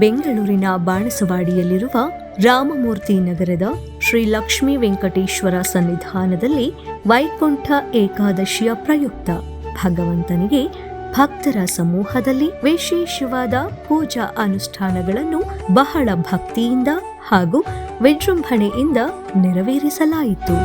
ಬೆಂಗಳೂರಿನ ಬಾಣಸವಾಡಿಯಲ್ಲಿರುವ ರಾಮಮೂರ್ತಿ ನಗರದ ಶ್ರೀ ಲಕ್ಷ್ಮೀ ವೆಂಕಟೇಶ್ವರ ಸನ್ನಿಧಾನದಲ್ಲಿ ವೈಕುಂಠ ಏಕಾದಶಿಯ ಪ್ರಯುಕ್ತ ಭಗವಂತನಿಗೆ ಭಕ್ತರ ಸಮೂಹದಲ್ಲಿ ವಿಶೇಷವಾದ ಪೂಜಾ ಅನುಷ್ಠಾನಗಳನ್ನು ಬಹಳ ಭಕ್ತಿಯಿಂದ ಹಾಗೂ ವಿಜೃಂಭಣೆಯಿಂದ ನೆರವೇರಿಸಲಾಯಿತು.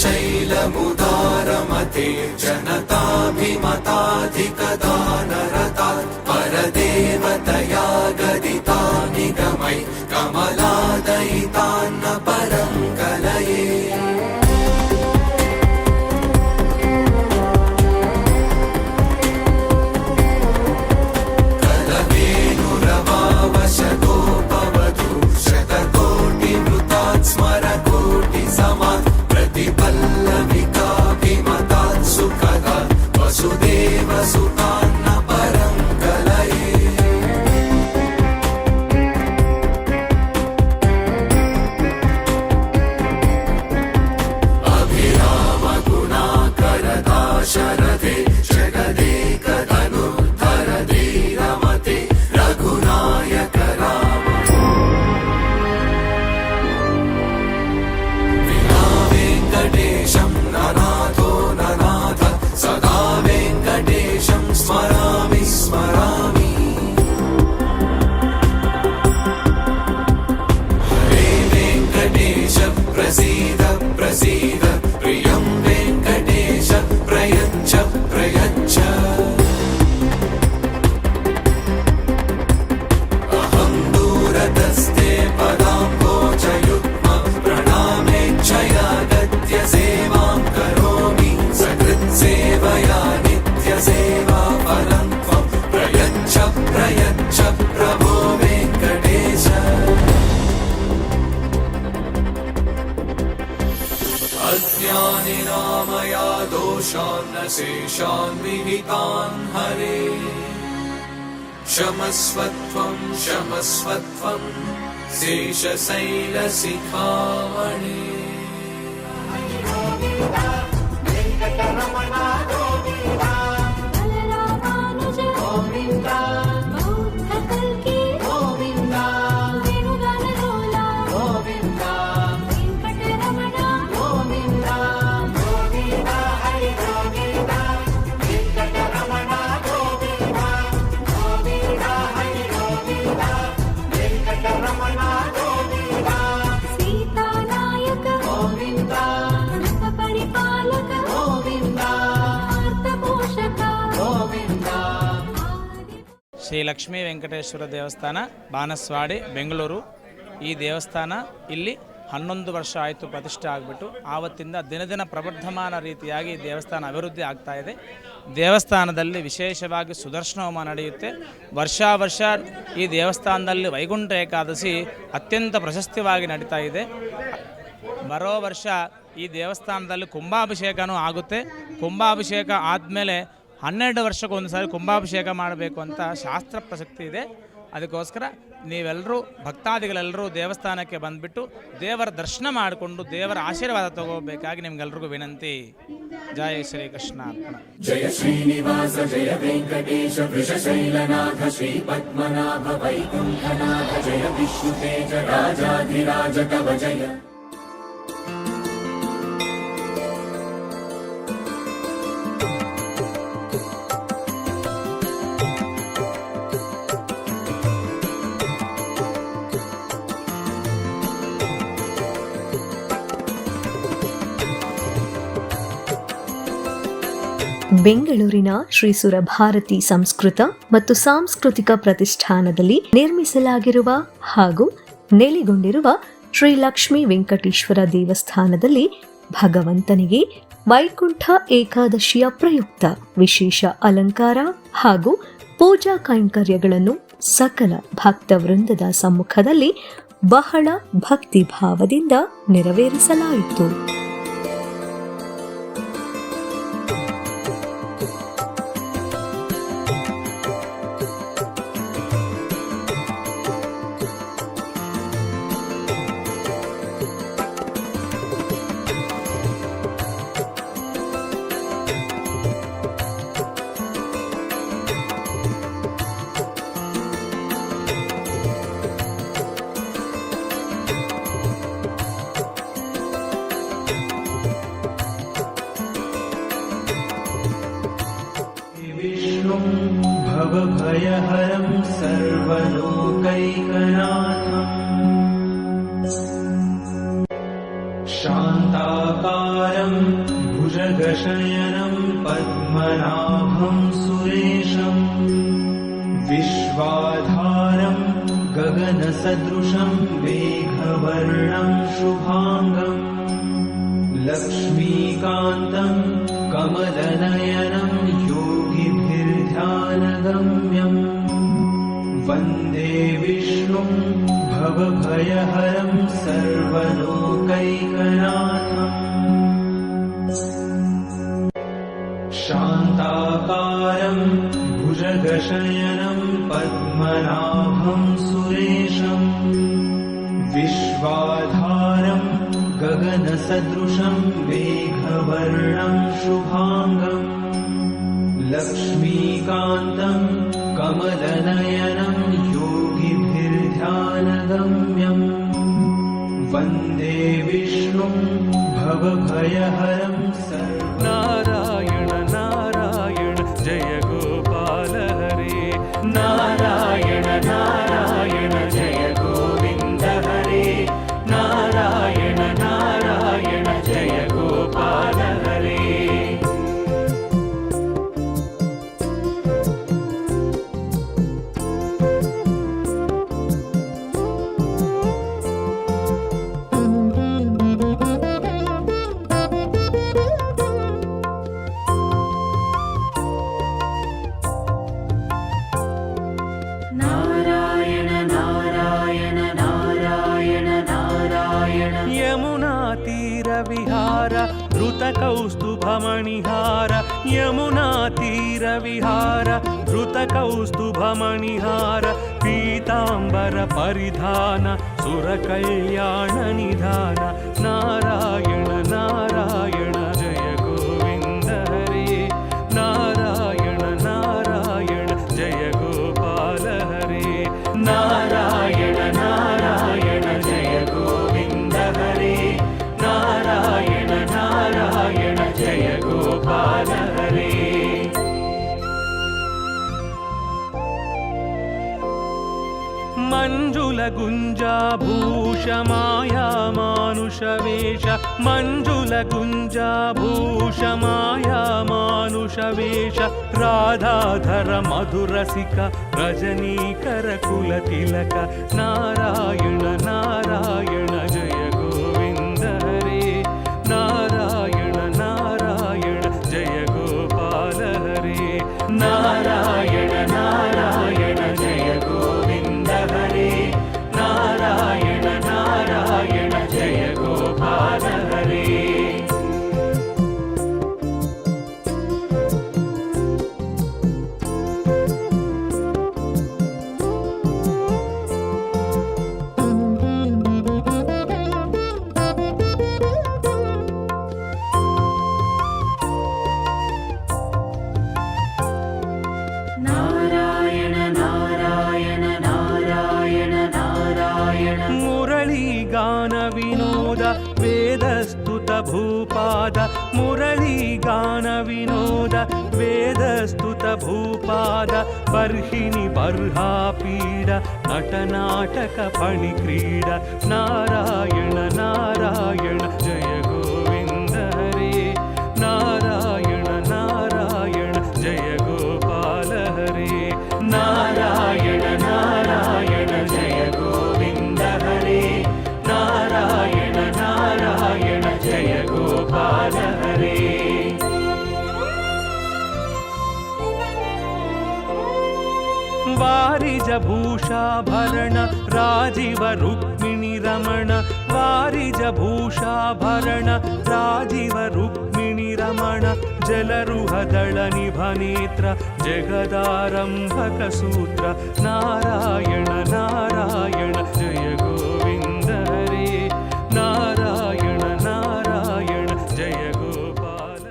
शैलमुदारमते जनताभिमताधिकदानरता परदेवतया गदिता निगमै कमलादयितान्न परं कलये कलवेणुरवावशदोपवधू शतकोटिवृतात् स्मरकोटिसमात् प्रतिपल्लविकाभिमतात् सुखदात् वसुदेवसुतान्न परं कलये अभिरामगुणाकरदाशरथे जगदेकधनुर्धरदे रमते रघुनायक राम विना वेङ्कटेशं ननाथो ननाथ सदा वेङ्कटेशं स्मरामि स्मरामि हरे वेङ्कटेश प्रसीद प्रसीद प्रियं वेङ्कटेश प्रयच्छ प्रयच्छ अहं दूरतस्ते पदाम्भोजयुग्म प्रणामेच्छया गत्य सेवां करोमि सकृत्सेवया नित्यसेवा फलं त्वं प्रयच्छ प्रयच्छ प्रभो वेङ्कटेश अज्ञानिनामया दोषान् न शेषान् विहितान् हरे क्षमस्वत्वं क्षमस्वत्वं शेषशैलशिखामणे ಶ್ರೀ ಲಕ್ಷ್ಮೀ ವೆಂಕಟೇಶ್ವರ ದೇವಸ್ಥಾನ ಬಾಣಸವಾಡಿ ಬೆಂಗಳೂರು. ಈ ದೇವಸ್ಥಾನ ಇಲ್ಲಿ 11 ವರ್ಷ ಆಯಿತು ಪ್ರತಿಷ್ಠೆ ಆಗಿಬಿಟ್ಟು. ಆವತ್ತಿಂದ ದಿನದಿನ ಪ್ರವರ್ಧಮಾನ ರೀತಿಯಾಗಿ ದೇವಸ್ಥಾನ ಅಭಿವೃದ್ಧಿ ಆಗ್ತಾ ಇದೆ. ದೇವಸ್ಥಾನದಲ್ಲಿ ವಿಶೇಷವಾಗಿ ಸುದರ್ಶನ ಹೋಮ ನಡೆಯುತ್ತೆ. ವರ್ಷ ಈ ದೇವಸ್ಥಾನದಲ್ಲಿ ವೈಕುಂಠ ಏಕಾದಶಿ ಅತ್ಯಂತ ಪ್ರಶಸ್ತಿಯಾಗಿ ನಡೀತಾ ಇದೆ. ಬರೋ ವರ್ಷ ಈ ದೇವಸ್ಥಾನದಲ್ಲಿ ಕುಂಭಾಭಿಷೇಕನೂ ಆಗುತ್ತೆ. ಕುಂಭಾಭಿಷೇಕ ಆದಮೇಲೆ 12 ವರ್ಷಕ್ಕೊಂದು ಸಾರಿ ಕುಂಭಾಭಿಷೇಕ ಮಾಡಬೇಕು ಅಂತ ಶಾಸ್ತ್ರ ಪ್ರಸಕ್ತಿ ಇದೆ. ಅದಕ್ಕೋಸ್ಕರ ನೀವೆಲ್ಲರೂ ಭಕ್ತಾದಿಗಳೆಲ್ಲರೂ ದೇವಸ್ಥಾನಕ್ಕೆ ಬಂದುಬಿಟ್ಟು ದೇವರ ದರ್ಶನ ಮಾಡಿಕೊಂಡು ದೇವರ ಆಶೀರ್ವಾದ ತಗೋಬೇಕಾಗಿ ನಿಮ್ಗೆಲ್ರಿಗೂ ವಿನಂತಿ. ಜಯ ಶ್ರೀಕೃಷ್ಣ ಅರ್ಪಣ. जय श्रीनिवास जय वेङ्कटेश वृषशैलनाथ श्रीपद्मनाभ वैकुण्ठनाथ जय विष्णुतेज राजाधिराज कव जय. ಬೆಂಗಳೂರಿನ ಶ್ರೀ ಸುರಭಾರತಿ ಸಂಸ್ಕೃತ ಮತ್ತು ಸಾಂಸ್ಕೃತಿಕ ಪ್ರತಿಷ್ಠಾನದಲ್ಲಿ ನಿರ್ಮಿಸಲಾಗಿರುವ ಹಾಗೂ ನೆಲೆಗೊಂಡಿರುವ ಶ್ರೀ ಲಕ್ಷ್ಮೀ ವೆಂಕಟೇಶ್ವರ ದೇವಸ್ಥಾನದಲ್ಲಿ ಭಗವಂತನಿಗೆ ವೈಕುಂಠ ಏಕಾದಶಿಯ ಪ್ರಯುಕ್ತ ವಿಶೇಷ ಅಲಂಕಾರ ಹಾಗೂ ಪೂಜಾ ಕೈಂಕರ್ಯಗಳನ್ನು ಸಕಲ ಭಕ್ತ ವೃಂದದ ಸಮ್ಮುಖದಲ್ಲಿ ಬಹಳ ಭಕ್ತಿ ಭಾವದಿಂದ ನೆರವೇರಿಸಲಾಯಿತು. भवभयहरं सर्वलोकैकनाथम् शान्ताकारं भुजगशयनं पद्मनाभं सुरेशम् विश्वाधारं गगनसदृशं मेघवर्णं शुभाङ्गम् लक्ष्मीकान्तं कमलनयनं योगिभिर्ध्यानगम्यम् वन्दे विष्णुं भवभयहरं सर्वलोकैकनाथम् शान्ताकारं भुजगशयनं पद्मनाभं सुरेशम् विश्वाधारं गगनसदृशं मेघवर्णं शुभाङ्गम् लक्ष्मीकान्तं कमलनयनं योगिभिर्ध्यानगम्यम् वन्दे विष्णुं भवभयहरं नारायण नारायण जय गोपाल हरे नारायण नारायण जय गोविन्द हरे नारायण नारायण जय गोपाल हरे. यमुनातीरविहार धृतकौस्तुभमणिहार यमुनातीरविहार धृतकौस्तुभमणिहार पीताम्बर परिधान सुरकल्याणनिधान नारायण नारायण जय गोविन्द हरे नारायण नारायण जय गोपाल हरे नारायण नारायण जय गोविन्द हरे नारायण नारायण जय गोपाल हरे. मञ्जुलगुञ्जाभूषमाया मानुषवेश मञ्जुलगुञ्जाभूषमाया मानुषवेश राधाधर मधुरसिक रजनीकर कुलतिलक नारायण नारायण जय गोविन्द हरे नारायण नारायण जय गोपाल हरे नारायण नारायण जय गोविन्द हरे नारायण नारायण जय गोपाल हरे. वेदस्तुत भूपाद मुरलीगान विनोद वेदस्तुत भूपाद बर्हिणि बर्हापीड नटनाटक फणिक्रीड नारायण नारायण जय गोविन्द हरे नारायण नारायण जय गोपाल हरे नारायण नारायण जय गोविन्द हरे नारायण नारायण जय गोपाल हरे वारिजभूषाभरण राजीव रुक्मिणी रमण वारिजभूषाभरण राजीव रुक्मिणी रमण जलरुहदळ निभनेत्र जगदारम्भक सूत्र नारायण नारायण जय गोविन्द हरे नारायण नारायण जय गोपाल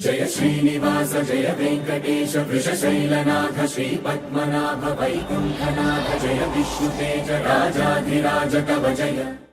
जय श्रीनिवास जय वेङ्कटेश वृषशैलनाथ श्रीपद्मनाभ वैकुण्ठनाथ जय विष्णुतेज राजाधिराज कव जय